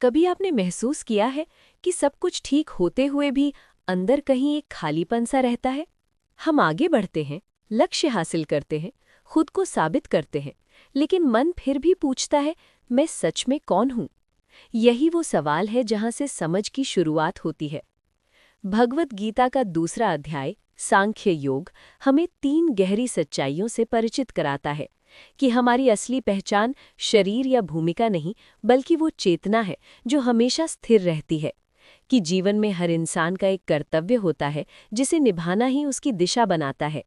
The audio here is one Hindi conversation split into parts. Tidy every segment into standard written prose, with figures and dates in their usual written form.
कभी आपने महसूस किया है कि सब कुछ ठीक होते हुए भी अंदर कहीं एक खालीपन सा रहता है? हम आगे बढ़ते हैं, लक्ष्य हासिल करते हैं, खुद को साबित करते हैं, लेकिन मन फिर भी पूछता है, मैं सच में कौन हूं? यही वो सवाल है जहां से समझ की शुरुआत होती है। भगवत गीता का दूसरा अध्याय, सांख्य योग, हमें 3 गहरी सच्चाइयों से परिचित कराता है कि हमारी असली पहचान शरीर या भूमिका नहीं, बल्कि वो चेतना है जो हमेशा स्थिर रहती है, कि जीवन में हर इंसान का एक कर्तव्य होता है जिसे निभाना ही उसकी दिशा बनाता है,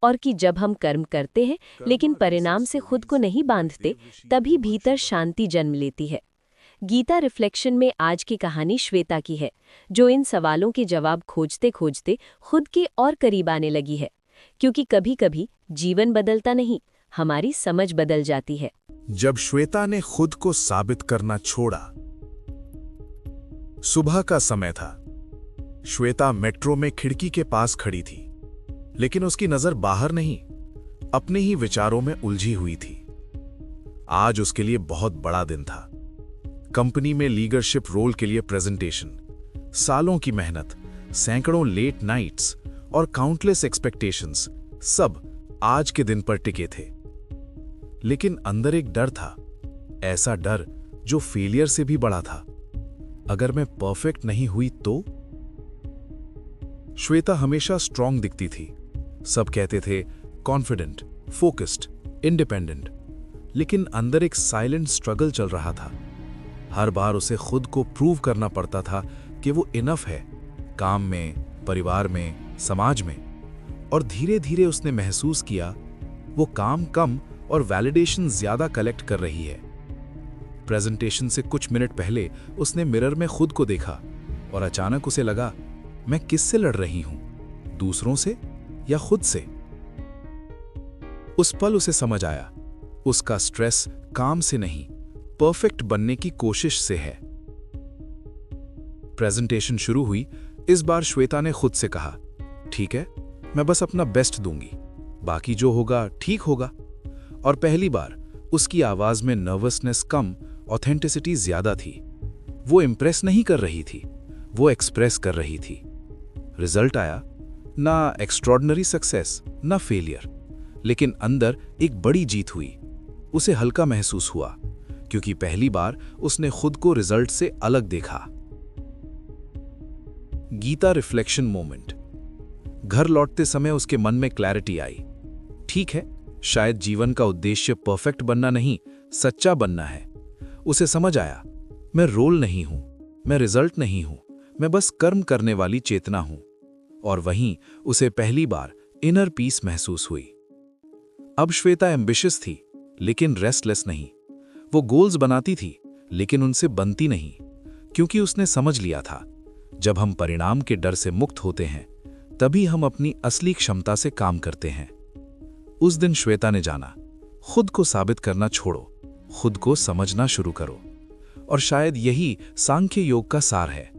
और कि जब हम कर्म करते हैं लेकिन परिणाम से खुद को नहीं बांधते, तभी भीतर शांति जन्म लेती है। गीता रिफ्लेक्शन में आज की कहानी श्वेता की है, जो इन सवालों के जवाब खोजते खोजते खुद के और करीब आने लगी है, क्योंकि कभी-कभी जीवन बदलता नहीं, हमारी समझ बदल जाती है। जब श्वेता ने खुद को साबित करना छोड़ा। सुबह का समय था। श्वेता मेट्रो में खिड़की के पास खड़ी थी, लेकिन उसकी नजर बाहर नहीं, अपने ही विचारों में उलझी हुई थी। आज उसके लिए बहुत बड़ा दिन था। कंपनी में लीडरशिप रोल के लिए प्रेजेंटेशन, सालों की मेहनत, सैकड़ों लेट नाइट्स और काउंटलेस एक्सपेक्टेशंस, सब आज के दिन पर टिके थे। लेकिन अंदर एक डर था, ऐसा डर जो फेलियर से भी बड़ा था। अगर मैं परफेक्ट नहीं हुई तो? श्वेता हमेशा स्ट्रांग दिखती थी। सब कहते थे कॉन्फिडेंट, फोकस्ड, इंडिपेंडेंट, लेकिन अंदर एक साइलेंट स्ट्रगल चल रहा था। हर बार उसे खुद को प्रूव करना पड़ता था कि वो इनफ है, काम में, परिवार में, समाज में। और धीरे धीरे उसने महसूस किया वो काम कम और वैलिडेशन ज्यादा कलेक्ट कर रही है। प्रेजेंटेशन से कुछ मिनट पहले उसने मिरर में खुद को देखा और अचानक उसे लगा, मैं किससे लड़ रही हूं, दूसरों से या खुद से? उस पल उसे समझ आया, उसका स्ट्रेस काम से नहीं, परफेक्ट बनने की कोशिश से है। प्रेजेंटेशन शुरू हुई। इस बार श्वेता ने खुद से कहा, ठीक है, मैं बस अपना बेस्ट दूंगी, बाकी जो होगा ठीक होगा। और पहली बार उसकी आवाज में नर्वसनेस कम, ऑथेंटिसिटी ज्यादा थी। वो इंप्रेस नहीं कर रही थी, वो एक्सप्रेस कर रही थी। रिजल्ट आया, ना एक्स्ट्रॉर्डिनरी सक्सेस, ना फेलियर, लेकिन अंदर एक बड़ी जीत हुई। उसे हल्का महसूस हुआ, क्योंकि पहली बार उसने खुद को रिजल्ट से अलग देखा। Gita reflection moment. घर लौटते समय उसके मन में क्लैरिटी आई। ठीक है, शायद जीवन का उद्देश्य परफेक्ट बनना नहीं, सच्चा बनना है। उसे समझ आया, मैं रोल नहीं हूं, मैं रिजल्ट नहीं हूं, मैं बस कर्म करने वाली चेतना हूं। और वहीं उसे पहली बार इनर पीस महसूस हुई। अब श्वेता एम्बिशियस थी, लेकिन रेस्टलेस नहीं। वो गोल्स बनाती थी, लेकिन उनसे बनती नहीं, क्योंकि उसने समझ लिया था, जब हम परिणाम के डर से मुक्त होते हैं, तभी हम अपनी असली क्षमता से काम करते हैं। उस दिन श्वेता ने जाना, खुद को साबित करना छोड़ो, खुद को समझना शुरू करो। और शायद यही सांख्य योग का सार है।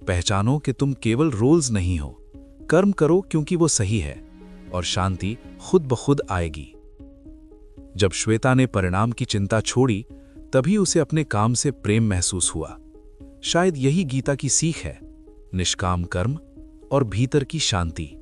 पहचानो कि तुम केवल रोल्स नहीं हो, कर्म करो क्योंकि वो सही है, और शांति खुद ब खुद आएगी। जब श्वेता ने परिणाम की चिंता छोड़ी, तभी उसे अपने काम से प्रेम महसूस हुआ। शायद यही गीता की सीख है, निष्काम कर्म और भीतर की शांति।